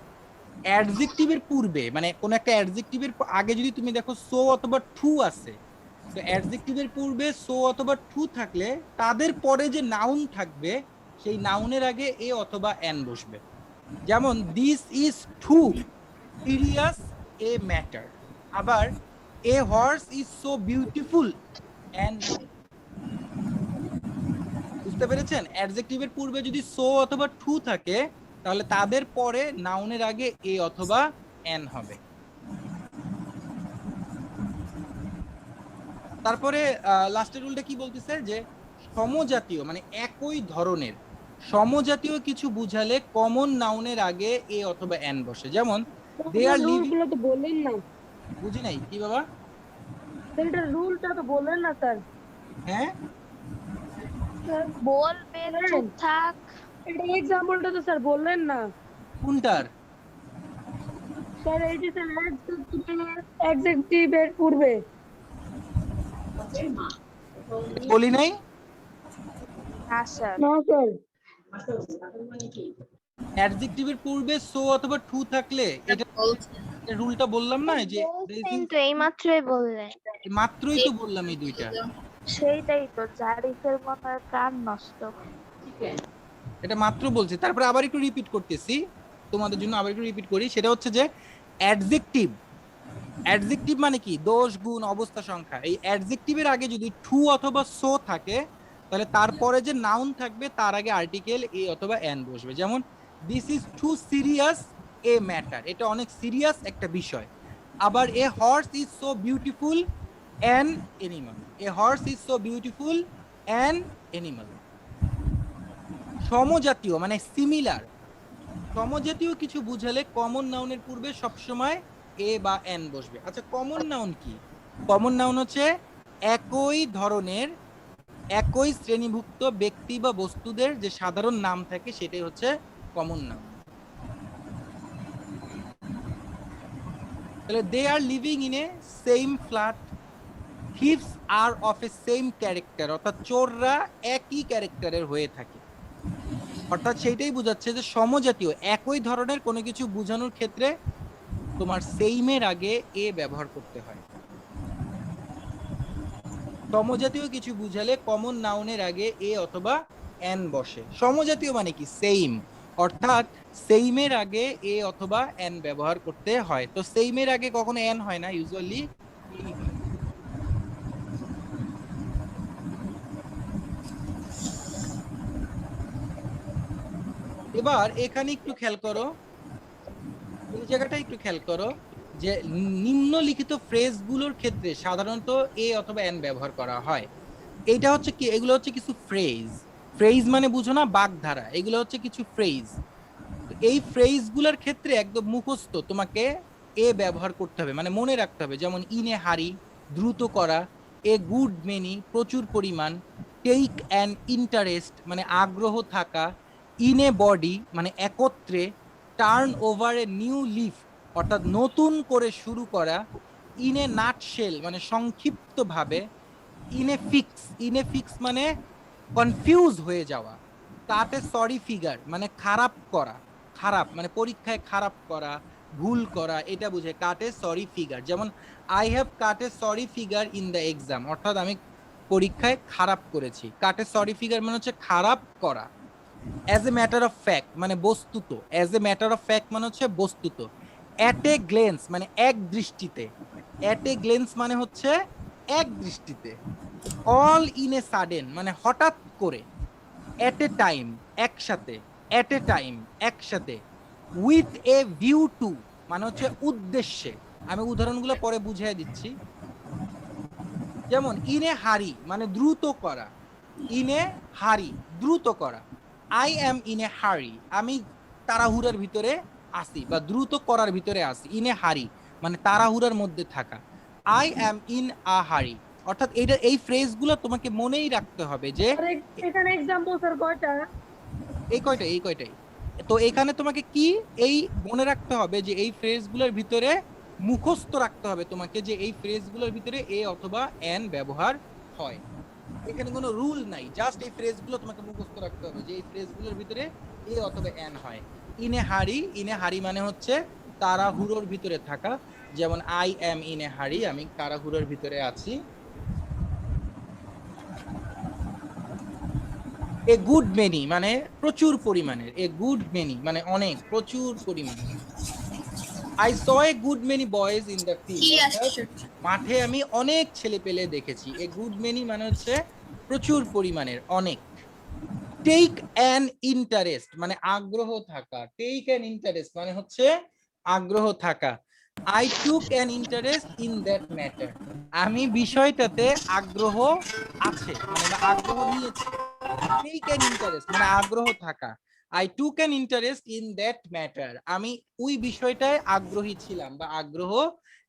অ্যাডজেক্টিভের পূর্বে মানে কোন একটা অ্যাডজেক্টিভের আগে যদি তুমি দেখো সো অথবা টু আছে, তো অ্যাডজেক্টিভের পূর্বে সো অথবা টু থাকলে তাদের পরে যে নাউন থাকবে সেই নাউনের আগে এ অথবা এন বসবে। যেমন this is too serious a matter. আবার a horse is so beautiful and, বুঝতে পেরেছেন? অ্যাডজেক্টিভের পূর্বে যদি সো অথবা টু থাকে তাহলে তাদের পরে নাউনের আগে এ অথবা এন হবে। তারপরে লাস্টের রুলটা কি বলতেছে যে সমজাতীয় মানে একই ধরনের সমজাতীয় কিছু বুঝালে কমন নাউনের আগে এ অথবা এন বসে। যেমন দে আর লিভিং, রুলগুলো তো বললেন না বুঝি নাই কি বাবা? স্যার, এটা রুলটা তো বললেন না স্যার। হ্যাঁ বলবেন, চুপ থাক। এটা এক্সাম্পলটা তো স্যার বললেন না কোনটার? স্যার। এই যে স্যার অ্যাডজেক্টিভের পূর্বে বলি নাই? না স্যার, না স্যার। অ্যাডজেক্টিভের পূর্বে সো অথবা টু থাকলে এটা রুলটা বললাম না যে বলছেন তো এই মাত্রই বললেন। মাত্রই তো বললাম এই দুইটা। সেইটাই তো জারিফের মনে হয় প্রাণ নষ্ট। এটা মাত্র বলছি, তারপরে আবার একটু রিপিট করতেছি তোমাদের জন্য, আবার একটু রিপিট করি। সেটা হচ্ছে যে অ্যাডজেক্টিভ, অ্যাডজেক্টিভ মানে কি? দোষ, গুণ, অবস্থা, সংখ্যা। এই অ্যাডজেক্টিভের আগে যদি টু অথবা সো থাকে তাহলে তারপরে যে নাউন থাকবে তার আগে আর্টিকেল এ অথবা এন বসবে। যেমন this is too serious a matter, এটা অনেক সিরিয়াস একটা বিষয়। আবার a horse is so beautiful an animal, a horse is so beautiful an animal. সমজাতীয় মানে সিমিলার, সমজাতীয় কিছু বুঝালে কমন নাউনের পূর্বে সবসময় এ বা এন বসবে। আচ্ছা কমন নাউন কি? কমন নাউন হচ্ছে একই ধরনের একই শ্রেণীভুক্ত ব্যক্তি বা বস্তুদের যে সাধারণ নাম থাকে সেটাই হচ্ছে কমন নাউন। তাহলে they are living in a same flat, thieves are of a same character, অর্থাৎ চোররা একই ক্যারেক্টারের হয়ে থাকে। অর্থাৎ সেইটাই বোঝাচ্ছে যে সমজাতীয় একই ধরনের কোনো কিছু বোঝানোর ক্ষেত্রে তোমার সেইমের আগে এ ব্যবহার করতে হয়। সমজাতীয় কিছু বুঝালে কমন নাউনের আগে এ অথবা এন বসে। সমজাতীয় মানে কি? সেইম, অর্থাৎ সেইমের আগে এ অথবা এন ব্যবহার করতে হয়। তো সেইমের আগে কখনো এন হয় না, ইউজুয়ালি এবার এখানে একটু খেয়াল করো, এই জায়গাটা একটু খেয়াল করো যে নিম্নলিখিত ফ্রেজগুলোর ক্ষেত্রে সাধারণত এ অথবা এন ব্যবহার করা হয়। এইটা হচ্ছে কি? এগুলো হচ্ছে কিছু ফ্রেজ। ফ্রেজ মানে বুঝো না, বাগধারা। এগুলো হচ্ছে কিছু ফ্রেজ। এই ফ্রেজগুলোর ক্ষেত্রে একদম মুখস্থ তোমাকে এ ব্যবহার করতে হবে, মানে মনে রাখতে হবে। যেমন ইন এ হারি, দ্রুত করা; এ গুড মেনি, প্রচুর পরিমাণ; টেক অ্যান ইন্টারেস্ট মানে আগ্রহ থাকা; ইন এ বডি মানে একত্রে; turn over a new leaf অর্থাৎ নতুন করে শুরু করা; ইন এ নাটশেল মানে সংক্ষিপ্তভাবে; ইন এ ফিক্স মানে কনফিউজ হয়ে যাওয়া; কাট এ সরি ফিগার মানে খারাপ করা, খারাপ মানে পরীক্ষায় খারাপ করা, ভুল করা, এটা বুঝে কাট এ সরি ফিগার। যেমন I have cut A sorry figure in the exam, অর্থাৎ আমি পরীক্ষায় খারাপ করেছি। কাট এ সরি ফিগার মানে হচ্ছে খারাপ করা। As a matter of fact মানে বস্তুত, as a matter of fact মানে হচ্ছে বস্তুত। অ্যাট এ গ্লেন্স মানে এক দৃষ্টিতে, অ্যাট এ গ্লেন্স মানে হচ্ছে এক দৃষ্টিতে। অল ইন এ সাডেন মানে হঠাৎ করে। অ্যাট এ টাইম একসাথে, অ্যাট এ টাইম একসাথে। উইথ এ ভিউ টু মানে হচ্ছে উদ্দেশ্যে। আমি উদাহরণগুলো পরে বুঝিয়ে দিচ্ছি। যেমন ইন এ হারি মানে দ্রুত করা, ইন এ হারি, দ্রুত করা। আই অ্যাম ইন এ হারি, আমি তাড়াহুড়ার ভিতরে আসি বা দ্রুত করার ভিতরে আসি। ইন এ হারি মানে তাড়াহুড়ার মধ্যে থাকা। আই অ্যাম ইন আ হারি, অর্থাৎ এই ফ্রেজগুলো তোমাকে মনেই রাখতে হবে যে স্যার এখানে এক্সাম্পল স্যার কয়টা? এই কয়টাই। তো এখানে তোমাকে কি এই মনে রাখতে হবে যে এই ফ্রেজগুলোর ভিতরে মুখস্থ রাখতে হবে তোমাকে যে এই ফ্রেজগুলোর ভিতরে এ অথবা এন ব্যবহার হয়। এখানে কোনো রুল নাই, জাস্ট এই ফ্রেজগুলো তোমাকে মুখস্থ রাখতে হবে যে এই ফ্রেজগুলোর ভিতরে এ অথবা এন হয়। ইনে হারি মানে হচ্ছে তাড়াহুড়োর ভিতরে থাকা, যেমন আই অ্যাম ইন এ হারি, আমি তাড়াহুড়োর ভিতরে আছি। এ গুড মেনি মানে প্রচুর পরিমাণের, এ গুড মেনি মানে অনেক, প্রচুর পরিমাণে। I saw a good many boys in the field, মাঠে আমি অনেক ছেলে পেলে দেখেছি। এ গুড মেনি মানে হচ্ছে প্রচুর পরিমাণের, অনেক। টেক অ্যান ইন্টারেস্ট মানে আগ্রহ থাকা, টেক অ্যান ইন্টারেস্ট মানে হচ্ছে আগ্রহ থাকা। I took an interest in that matter, আমি বিষয়টাতে আগ্রহ আছে মানে আগ্রহ নিয়েছি। টেক অ্যান ইন্টারেস্ট মানে আগ্রহ থাকা। I took an interest in that matter, আমি ওই বিষয়টায় আগ্রহী ছিলাম বা আগ্রহ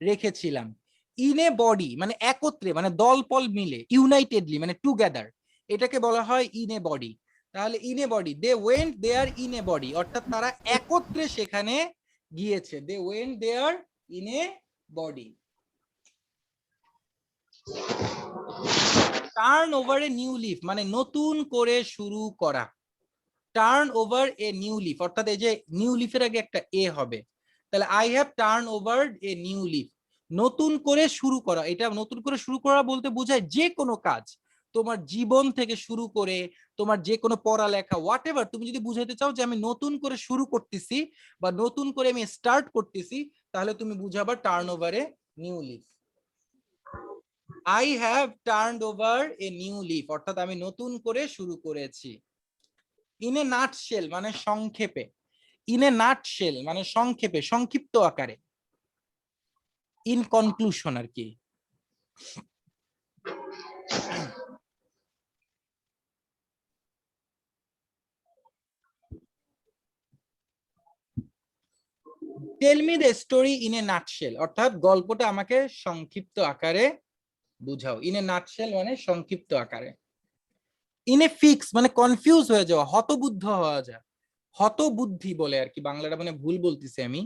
রেখেছিলাম। ইন এ বডি মানে একত্রে, মানে দলপল মিলে, ইউনাইটেডলি মানে টুগেদার, এটাকে বলা হয় ইন এ বডি। তাহলে in a body, they went there in a body, অর্থাৎ তারা একত্রে সেখানে গিয়েছে। They went there in a body. Turn over a new leaf মানে নতুন করে শুরু করা। Turn over a new leaf, অর্থাৎ এই যে নিউ লিফের আগে একটা এ হবে, তাহলে I have turn over a new leaf, নতুন করে শুরু করা। এটা নতুন করে শুরু করা বলতে বোঝায় যে কোনো কাজ, তোমার জীবন থেকে শুরু করে তোমার যে কোনো পড়ালেখা, হোয়াট এভার, তুমি যদি বুঝাইতে চাও যে আমি নতুন করে শুরু করতেছি বা নতুন করে আমি স্টার্ট করতেছি, তাহলে তুমি বুঝাবা turn over a new leaf. I have turned over a new leaf, অর্থাৎ আমি নতুন করে শুরু করেছি। ইন এ নাটশেল মানে সংক্ষেপে, ইন এ নাটশেল মানে সংক্ষেপে, সংক্ষিপ্ত আকারে। ইন কনক্লুশন আর কি। Tell me the story in a nutshell, অর্থাৎ গল্পটা আমাকে সংক্ষিপ্ত আকারে বুঝাও। ইন এ নাটশেল মানে সংক্ষিপ্ত আকারে। ইন এ ফিক্স মানে কনফিউজ হয়ে যাওয়া, হতবুদ্ধ হওয়া যায়, হতবুদ্ধি বলে আর কি, বাংলাটা মানে ভুল বলতেছি আমি,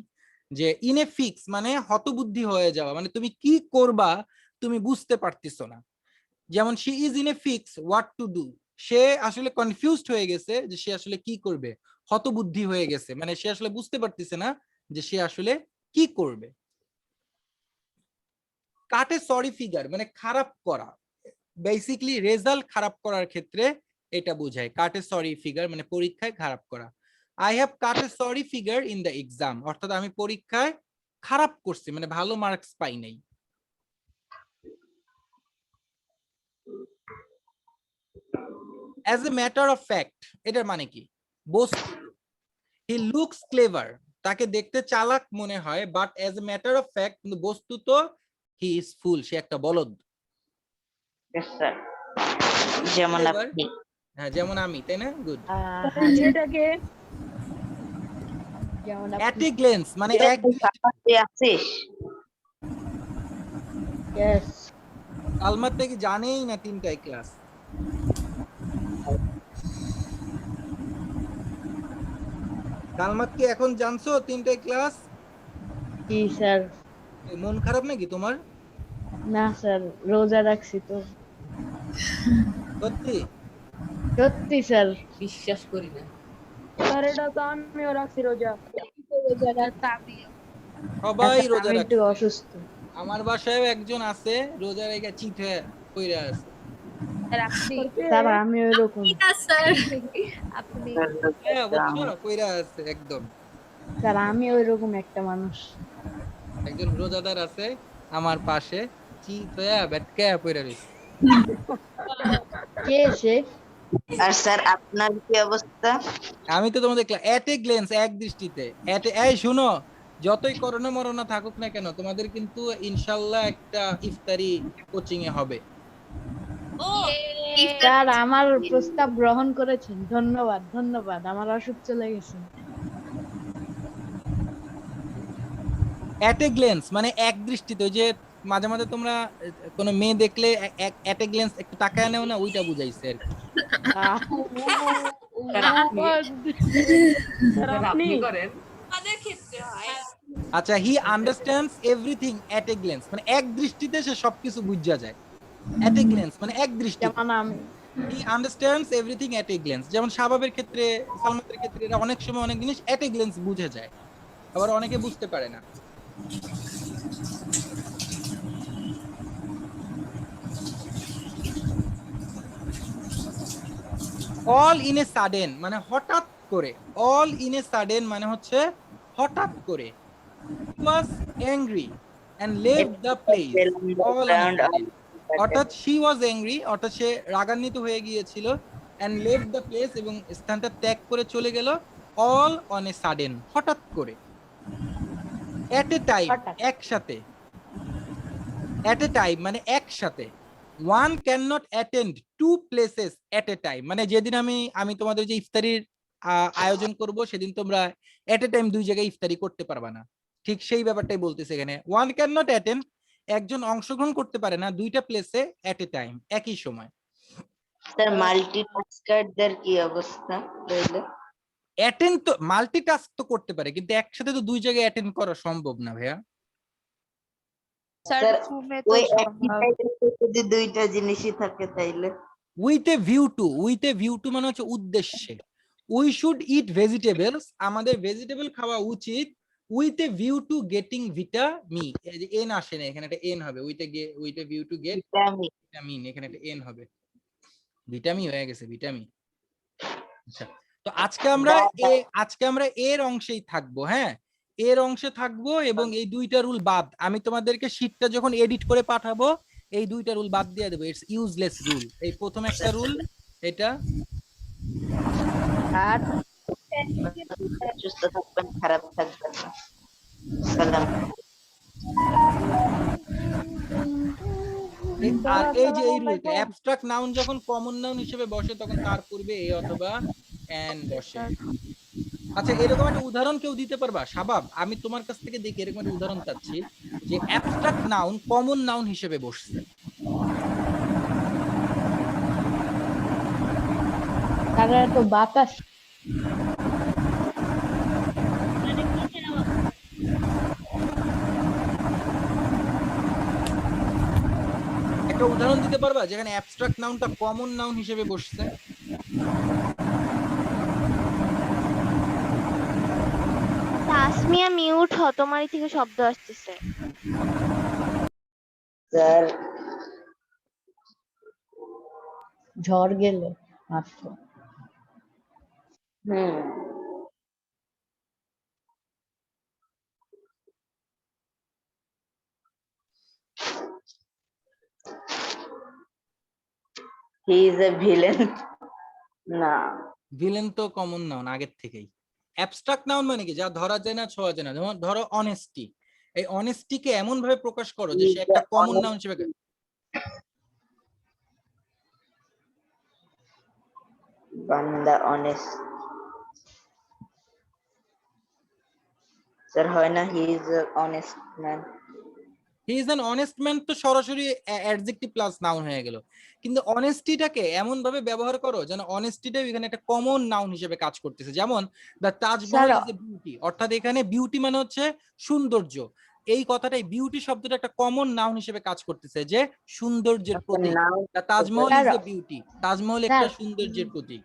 যে ইন এ ফিক্স মানে হতবুদ্ধি হয়ে যাওয়া, মানে তুমি কি করবা তুমি বুঝতে পারতেছো না। যেমন she is in a fix what to do, সে আসলে কনফিউজড হয়ে গেছে যে সে আসলে কি করবে, হতবুদ্ধি হয়ে গেছে মানে সে আসলে বুঝতে পারতেছে না যে সে আসলে কি করবে। কাটে সরি ফিগার মানে খারাপ করা, বেসিক্যালি রেজাল্ট খারাপ করার ক্ষেত্রে এটা বোঝায়। কাটে সরি ফিগার মানে পরীক্ষায় খারাপ করা। I have cut A sorry figure in the exam, অর্থাৎ আমি পরীক্ষায় খারাপ করছি মানে ভালো মার্কস পাই নাই। As a matter of fact এটার মানে কি, বস্তু। হি লুকস ক্লেভার, তাকে দেখতে চালাক মনে হয়, but as a matter of fact কিন্তু বস্তুত হি ইজ ফুল, সে একটা বলদ। Yes, sir. যেমন Clever? আপনি। হ্যাঁ যেমন আমি, তাই না? গুড। এটাকে যেমন অ্যাট এ গ্ল্যান্স মানে এক ফাঁকাতে আছিস? ইয়েস আলমার থেকে জানেই না তিনটাই ক্লাস। কালমাত কি এখন জানছো তিনটাই ক্লাস? জি স্যার। মন খারাপ নাকি তোমার? না স্যার, রোজা রাখছি তো। সত্যি? সত্যি স্যার। বিশ্বাস করি না। স্যার এটা তো আমিও রাখছি রোজা। সবাই রোজা আমি একটু রাখছে। অসুস্থ। আমার বাসায়ও একজন আছে রোজা রেখে চিঠে কইরা আছে। স্যার আমি ওইরকম। আপনি হ্যাঁ বুঝছো কইরা আছে একদম। স্যার আমি ওইরকম একটা মানুষ। একজন রোজাদার আছে আমার পাশে, চিঠে বেটকে কইরা রইছে। কে সে? আর স্যার আপনার কি অবস্থা? আমি তো তোমাদের এট এ গ্ল্যান্স এক দৃষ্টিতে, এই শুনো, যতই করোনা মরনা থাকুক না কেন তোমাদের কিন্তু ইনশাআল্লাহ একটা ইফতারি কোচিং এ হবে। ও স্যার আমার প্রস্তাব গ্রহণ করেছেন, ধন্যবাদ ধন্যবাদ, আমার অসুখ চলে গেছে। অ্যাট এ গ্লেন্স মানে এক দৃষ্টিতে, ওই যে মাঝে মাঝে তোমরা কোনো মেয়ে দেখলে অ্যাট এ গ্লেন্স একটু তাকায় নেও না, ওইটা বুঝাইছে আর কি। স্যার আপনি করেন। আমাদের ক্ষেত্রে হয়। আচ্ছা, he understands everything at a glance মানে এক দৃষ্টিতে সে সবকিছু বুঝা যায়। অ্যাট এ গ্লেন্স মানে এক দৃষ্টিতে। যেমন আমি he understands everything at a glance, যেমন শাবাবের ক্ষেত্রে, সালমানের ক্ষেত্রে এরা অনেক সময় অনেক জিনিস অ্যাট এ গ্লেন্স বুঝে যায়, আবার অনেকে বুঝতে পারে না। অল ইন এ সাডেন মানে হঠাৎ করে, অল ইন এ সাডেন মানে হচ্ছে হঠাৎ করে। was angry and left the place all on a sudden। অর্থাৎ she was angry অর্থাৎ সে রাগান্বিত হয়ে গিয়েছিল, and left the place এবং স্থানটা ত্যাগ করে চলে গেল, all on a sudden হঠাৎ করে। at a time একসাথে, at a time মানে একসাথে। one cannot attend two places at a time মানে যেদিন আমি তোমাদের যে ইফতারির আয়োজন করব সেদিন তোমরা at a time দুই জায়গায় ইফতারি করতে পারবা না, ঠিক সেই ব্যাপারটাই বলতেছে এখানে। one cannot attend একজন অংশগ্রহণ করতে পারে না দুইটা প্লেসে at a time একই সময়। স্যার মাল্টিটাস্কারদের কি অবস্থা তাইলে? অ্যাটেন্ড তো মাল্টিটাস্ক তো করতে পারে, কিন্তু একসাথে তো দুই জায়গায় অ্যাটেন্ড করা সম্ভব না ভাইয়া। স্যার স্যার ফোনে তো ওই একই সম্ভব। টাইপের যদি দুইটা জিনিসই থাকে তাইলে? With a view to, with a view to মানে হচ্ছে উদ্দেশ্যে। উই শুড ইট ভেজিটেবলস আমাদের ভেজিটেবল খাওয়া উচিত, with a view to getting vitamin, এই যে এন আসে না এখানে, একটা এন হবে, with a view to get vitamin. Vitamin, এখানে একটা এন হবে, ভিটামিন হয়ে গেছে ভিটামিন। আচ্ছা, তো আজকে আমরা এর অংশেই থাকবো, হ্যাঁ এর অংশে থাকবো, এবং এই দুইটা রুল বাদ আমি তোমাদেরকে শীটটা যখন এডিট করে পাঠাবো এই দুইটা রুল বাদ দিয়ে দেবো, ইটস ইউজলেস রুল। এই প্রথম একটা রুল এটা। আর সুস্থ থাকবেন, খারাপ থাকবেন না। সালাম। আর এই যে এই রুলটা, অ্যাবস্ট্রাক্ট নাউন যখন কমন নাউন হিসেবে বসে তখন তার পূর্বে এ অথবা এন বসে। আচ্ছা, এরকম একটা উদাহরণ কেউ দিতে পারবা? শাবাব, আমি তোমার কাছ থেকে দেখি এরকম একটা উদাহরণ চাচ্ছি যে অ্যাবস্ট্রাক্ট নাউন কমন নাউন হিসেবে বসছে। তারা তো বাতাস একটা উদাহরণ দিতে পারবা যেখানে অ্যাবস্ট্রাক্ট নাউনটা কমন নাউন হিসেবে বসছে? তাসমিয়া মিউট হ, তোমারই থেকে শব্দ আসতেছে। স্যার ঝড় গেল মাত্র। হুম হি ইজ এ ভিলেন। না ভিলেন তো কমন নাউন আগের থেকেই। অ্যাবস্ট্রাক্ট নাউন মানে কি? যা ধরা যায় না, ছোঁয়া যায় না। যেমন ধরো অনেস্টি, এই অনেস্টিকে এমন ভাবে প্রকাশ করো যে সে একটা কমন নাউন হিসেবে। বান্দা অনেস্ট। স্যার হয় না হি is A honest man? He is an honest man তো সরাসরি অ্যাডজেক্টিভ প্লাস নাউন হয়ে গেল, কিন্তু অনেস্টিটাকে এমন ভাবে ব্যবহার করো যেন অনেস্টিটা এখানে একটা কমন নাউন হিসেবে কাজ করতেছে। যেমন the Taj Mahal is a beauty, অর্থাৎ এখানে বিউটি মানে হচ্ছে সৌন্দর্য। এই কথাটাই বিউটি শব্দটা একটা কমন নাউন হিসেবে কাজ করতেছে, যে সৌন্দর্যের প্রতীক। The Taj Mahal is a beauty, Taj Mahal একটা সৌন্দর্যের প্রতীক।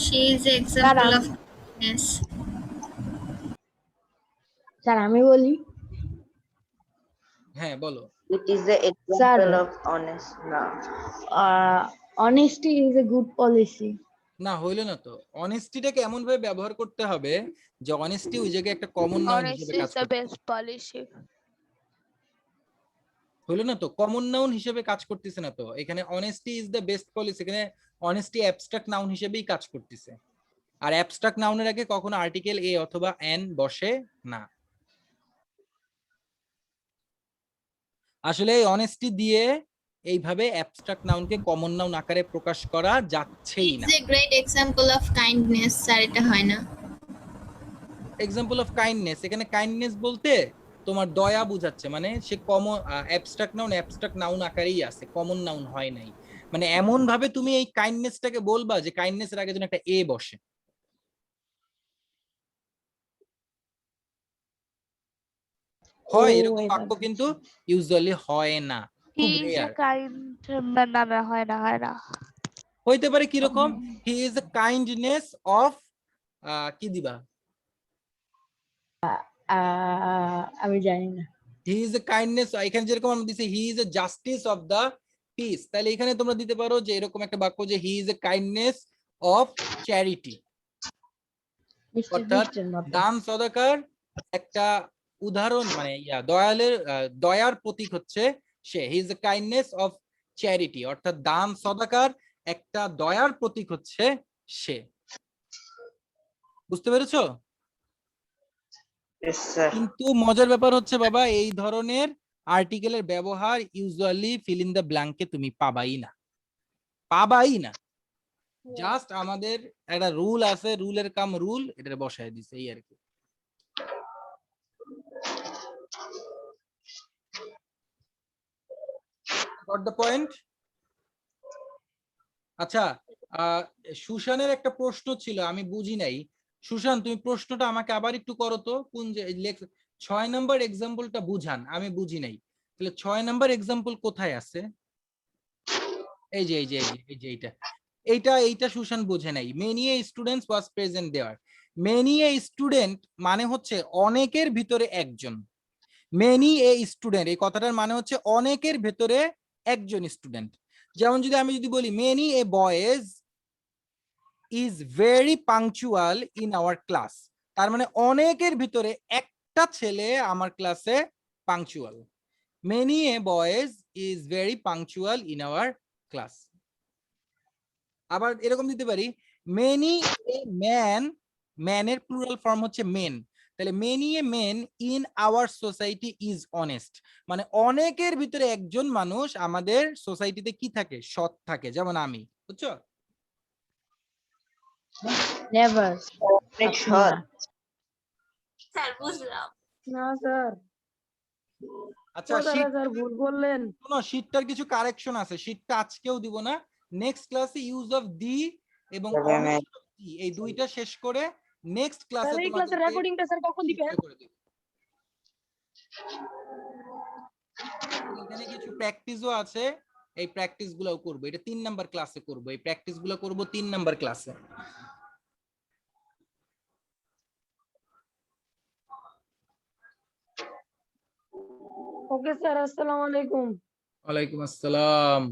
She is the example of happiness. Sir আমি বলি, হ্যাঁ বলো। It is a example of honest. না honesty is a good policy. না, হইলো না তো। অনেস্টিটাকে এমন ভাবে ব্যবহার করতে হবে যে অনেস্টি ওই জায়গায় একটা কমন নাউন হিসেবে Honesty কাজ is the করবে। best policy. হইলো না তো, কমন নাউন হিসেবে কাজ করতেছে না তো এখানে। Honesty is the best policy, এখানে অনেস্টি অ্যাবস্ট্রাক্ট নাউন হিসেবেই কাজ করতেছে। আর অ্যাবস্ট্রাক্ট নাউনের আগে কখনো আর্টিকেল এ অথবা এন বসে না। আসলে এই অনেস্টি দিয়ে এইভাবে অ্যাবস্ট্রাক্ট নাউনকে কমন নাউন আকারে প্রকাশ করা যাচ্ছেই না। It's a great example of kindness, sir এটা হয় না। এক্সাম্পল অফ কাইন্ডনেস, এখানে কাইন্ডনেস বলতে তোমার দয়া বুঝাচ্ছে, মানে সে কমন অ্যাবস্ট্রাক্ট নাউন আকারেই আছে, কমন নাউন হয় নাই। মানে এমন ভাবে তুমি এই কাইন্ডনেসটাকে বলবা যে কাইন্ডনেসের আগে যেন একটা এ বসে। হয় এরকম বাক্য কিন্তু ইউজুয়ালি হয় না, খুব He is a rare. kind না হয় না হইতে পারে কিরকম, হি ইজ এ কাইন্ডনেস অফ, কি দিবা, আমি জানি না। হি ইজ এ কাইন্ডনেস, এখানে যেরকম আমরা দিছি he is a justice of the peace, তাহলে এখানে তোমরা দিতে পারো যে এরকম একটা বাক্য যে হি is a kindness of charity, মিষ্টি অর্থাৎ মিষ্টির মতো। দান সদাকার একটা উদাহরণ, মানে দয়ার প্রতীক হচ্ছে সে, he is a kindness of charity, অর্থাৎ দান সদাকার একটা দয়ার প্রতীক হচ্ছে সে। বুঝতে পেরেছো? Yes, sir. কিন্তু মজার ব্যাপার হচ্ছে বাবা, এই ধরনের আর্টিকেলের ব্যবহার ইউজুয়ালি ফিল ইন দ্য ব্ল্যাঙ্কে তুমি পাবাই না, পাবাই না। জাস্ট আমাদের একটা রুল আছে, রুলের কাম রুল, এটা বসায় দিছে এই আর কি। Got the point? আচ্ছা, সুশানের একটা প্রশ্ন ছিল, আমি বুঝি নাই। সুশান, তুমি প্রশ্নটা আমাকে আবার একটু করো তো, কোন যে 6 নাম্বার এক্সাম্পলটা বুঝান, আমি বুঝি নাই। তাহলে 6 নাম্বার এক্সাম্পল কোথায় আছে? এই যে এই যে এই যে এই যে এইটা সুশান বোঝে নাই। Many a students was present there, many a student মানে হচ্ছে অনেকের ভিতরে একজন, মেনি এ স্টুডেন্ট এই কথাটার মানে হচ্ছে অনেকের ভেতরে একজন স্টুডেন্ট। যেমন যদি আমি বলি many a boys is very punctual in our class, তার মানে অনেকের ভিতরে একটা ছেলে আমার ক্লাসে punctual. Many a boys is very punctual in our class. আবার এরকম দিতে পারি মেনি এ ম্যান, ম্যানের প্লুরাল ফর্ম হচ্ছে মেন, তাহলে many a men in our society is honest, মানে অনেকের ভিতরে একজন মানুষ আমাদের সোসাইটিতে কি থাকে, সৎ থাকে, যেমন আমি। বুঝছো? নেভার। অনেক সৎ। স্যার বুঝলাম। না স্যার, আচ্ছা, স্যার ভুল বললেন। শীটটার কিছু কারেকশন আছে, শীটটা আজকেও দিব না, নেক্সট ক্লাসে ইউজ অফ দি এবং তবে আমি honest of the, এই দুইটা শেষ করে নেক্সট ক্লাসে স্যার এই ক্লাসের রেকর্ডিংটা স্যার কখন দিবেন? এখানে কিছু প্র্যাকটিসও আছে, এই প্র্যাকটিস গুলাও করবো, এটা 3 নাম্বার ক্লাসে করবো, এই প্র্যাকটিস গুলো করবো 3 নাম্বার ক্লাসে। ওকে স্যার, আসসালামু আলাইকুম। ওয়ালাইকুম আসসালাম।